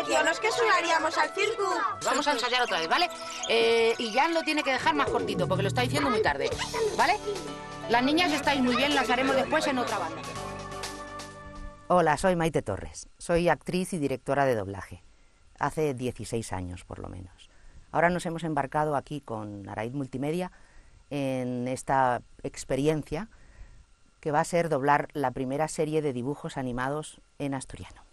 Prometíonos que subaríamos al circo. Vamos a ensayar otra vez, ¿vale? Y Jan lo tiene que dejar más cortito, porque lo está diciendo muy tarde, ¿vale? Las niñas estáis muy bien, las haremos después en otra banda. Hola, soy Maite Torres. Soy actriz y directora de doblaje. Hace 16 años, por lo menos. Ahora nos hemos embarcado aquí con Araid Multimedia en esta experiencia que va a ser doblar la primera serie de dibujos animados en asturiano.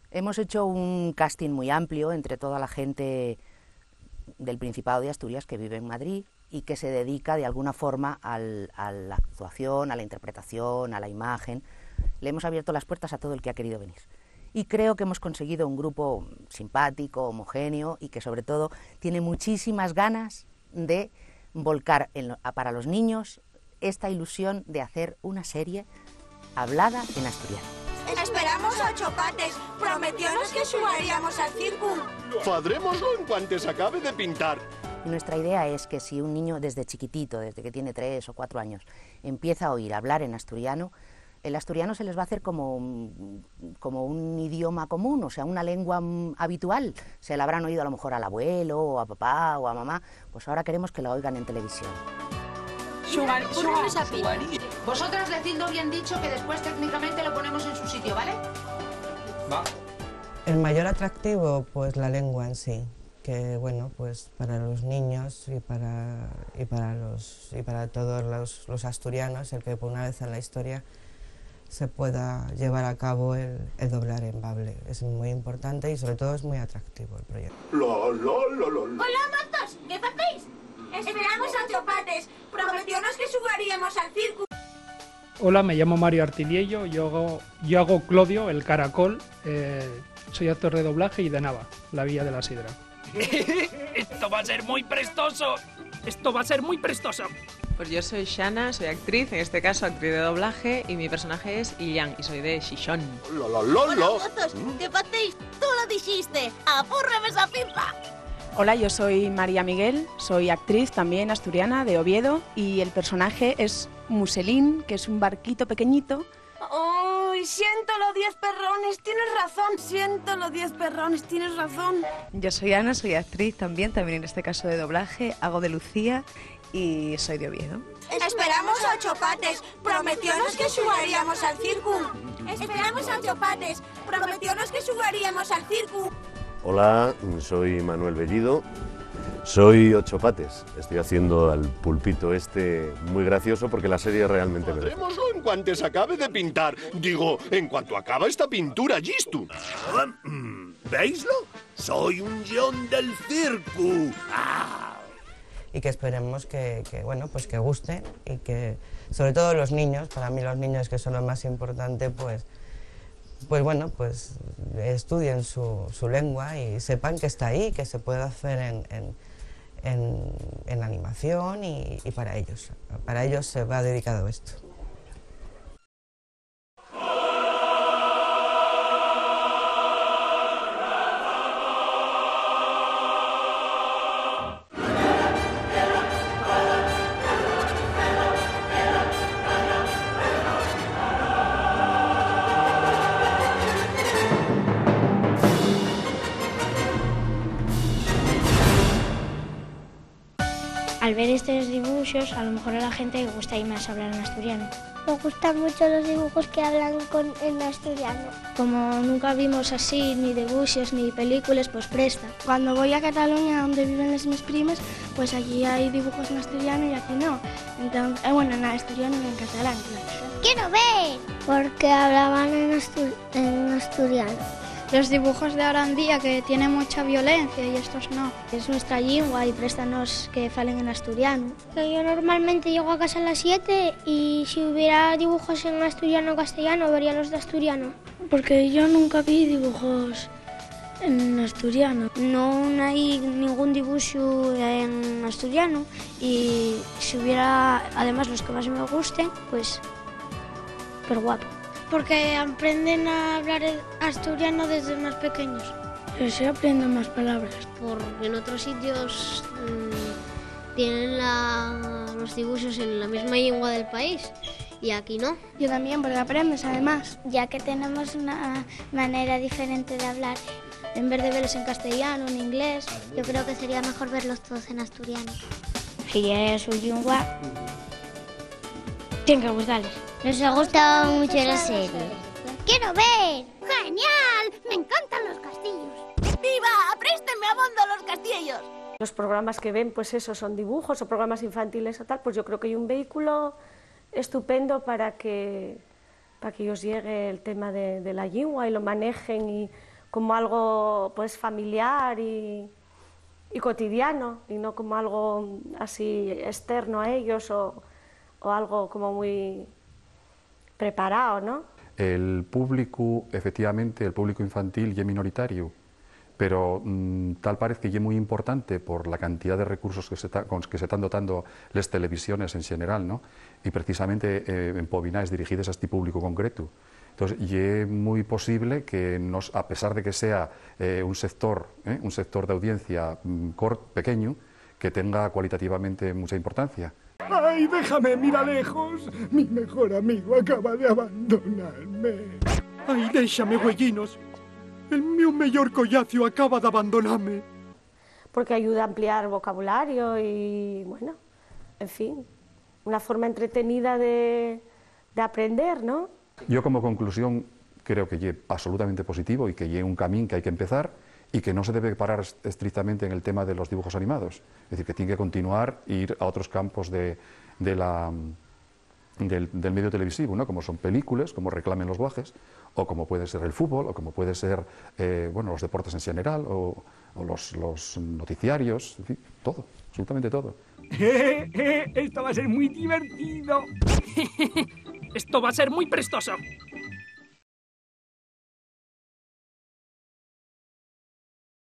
Hemos hecho un casting muy amplio entre toda la gente del Principado de Asturias que vive en Madrid y que se dedica de alguna forma a la actuación, a la interpretación, a la imagen. Le hemos abierto las puertas a todo el que ha querido venir. Y creo que hemos conseguido un grupo simpático, homogéneo y que sobre todo tiene muchísimas ganas de volcar para los niños esta ilusión de hacer una serie hablada en asturiano. Esperamos 8 pates. Prometíonos que subaríamos al circo. Fadrémoslo en cuanto se acabe de pintar. Nuestra idea es que si un niño desde chiquitito, desde que tiene 3 o 4 años, empieza a oír hablar en asturiano, el asturiano se les va a hacer como un idioma común, o sea, una lengua habitual. Se la habrán oído a lo mejor al abuelo, o a papá, o a mamá. Pues ahora queremos que la oigan en televisión. Vosotras decidlo bien dicho, que después técnicamente lo ponemos en su sitio, ¿vale? Va. El mayor atractivo, pues la lengua en sí, que bueno, pues para los niños y para todos los asturianos, el que por una vez en la historia se pueda llevar a cabo el doblar en bable. Es muy importante y sobre todo es muy atractivo el proyecto. Hola, matos, ¿qué hacéis? Esperamos 8 pates. Prometíonos que subaríamos al circo. Hola, me llamo Mario Artiliello, yo hago Clodio, el caracol, soy actor de doblaje y de Nava, la Villa de la Sidra. ¡Esto va a ser muy prestoso! ¡Esto va a ser muy prestoso! Pues yo soy Shana, soy actriz, en este caso actriz de doblaje, y mi personaje es Illan, y soy de Xixón. Hola, motos, ¿qué hacéis? Tú lo dijiste. ¡Apúrrame esa pipa! Hola, yo soy María Miguel, soy actriz también asturiana de Oviedo y el personaje es Muselín, que es un barquito pequeñito. ¡Ay, siento los 10 perrones! Tienes razón, siento los 10 perrones, tienes razón. Yo soy Ana, soy actriz también en este caso de doblaje, hago de Lucía y soy de Oviedo. Esperamos 8 pates. Prometíonos que subaríamos al circo. Esperamos 8 pates. Prometíonos que subaríamos al circo. Hola, soy Manuel Bellido, soy Ocho Pates. Estoy haciendo al pulpito este muy gracioso porque la serie realmente me gusta. Fadrémoslo en cuanto se acabe de pintar. Digo, en cuanto acaba esta pintura, Gistu. ¿Veislo? Soy un guión del circo. Y que esperemos que bueno, pues que guste y que, sobre todo los niños, para mí los niños que son lo más importante, pues bueno, pues estudien su lengua y sepan que está ahí, que se puede hacer en animación y para ellos se va dedicado esto. Al ver estos dibujos, a lo mejor a la gente le gusta ir más a hablar en asturiano. Me gustan mucho los dibujos que hablan en asturiano. Como nunca vimos así ni dibujos ni películas, pues presta. Cuando voy a Cataluña, donde viven mis primas, pues allí hay dibujos en asturiano y aquí no. Entonces, bueno, en asturiano y en catalán, claro. ¡Quiero ver! Porque hablaban en asturiano. Los dibujos de ahora en día que tienen mucha violencia y estos no. Es nuestra lengua y préstanos que falen en asturiano. Que yo normalmente llego a casa a las 7 y si hubiera dibujos en asturiano o castellano, vería los de asturiano. Porque yo nunca vi dibujos en asturiano. No hay ningún dibujo en asturiano y si hubiera además los que más me gusten, pues súper guapo. Porque aprenden a hablar asturiano desde más pequeños. Sí, aprenden más palabras. Porque en otros sitios tienen los dibujos en la misma lengua del país y aquí no. Yo también, porque aprendes además. Ya que tenemos una manera diferente de hablar en vez de verlos en castellano, en inglés. Yo creo que sería mejor verlos todos en asturiano. Si ya su lengua, tienen que gustarles. Nos ha gustado mucho la serie. ¡Quiero ver! ¡Genial! ¡Me encantan los castillos! ¡Viva! ¡Présteme a Bondo los castillos! Los programas que ven, pues eso, son dibujos o programas infantiles o tal, pues yo creo que hay un vehículo estupendo para que os llegue el tema de la lengua y lo manejen y como algo pues familiar y cotidiano y no como algo así externo a ellos o algo como muy preparado, ¿no? El público, efectivamente, el público infantil ya es minoritario, pero tal parece que es muy importante por la cantidad de recursos que se están dotando las televisiones en general, ¿no? Y precisamente en Povináes dirigidas a este público concreto. Entonces, y es muy posible que, a pesar de que sea un sector de audiencia pequeño, que tenga cualitativamente mucha importancia. ¡Ay, déjame, mira lejos! Mi mejor amigo acaba de abandonarme. ¡Ay, déjame, güellinos! El mío mejor collacio acaba de abandonarme. Porque ayuda a ampliar vocabulario y, bueno, en fin, una forma entretenida de aprender, ¿no? Yo como conclusión creo que es absolutamente positivo y que es un camino que hay que empezar y que no se debe parar estrictamente en el tema de los dibujos animados. Es decir, que tiene que continuar e ir a otros campos del medio televisivo, ¿no? Como son películas, como Reclamen los Guajes, o como puede ser el fútbol, o como puede ser los deportes en general, o los noticiarios, en fin, todo, absolutamente todo. Esto va a ser muy divertido. Esto va a ser muy prestoso.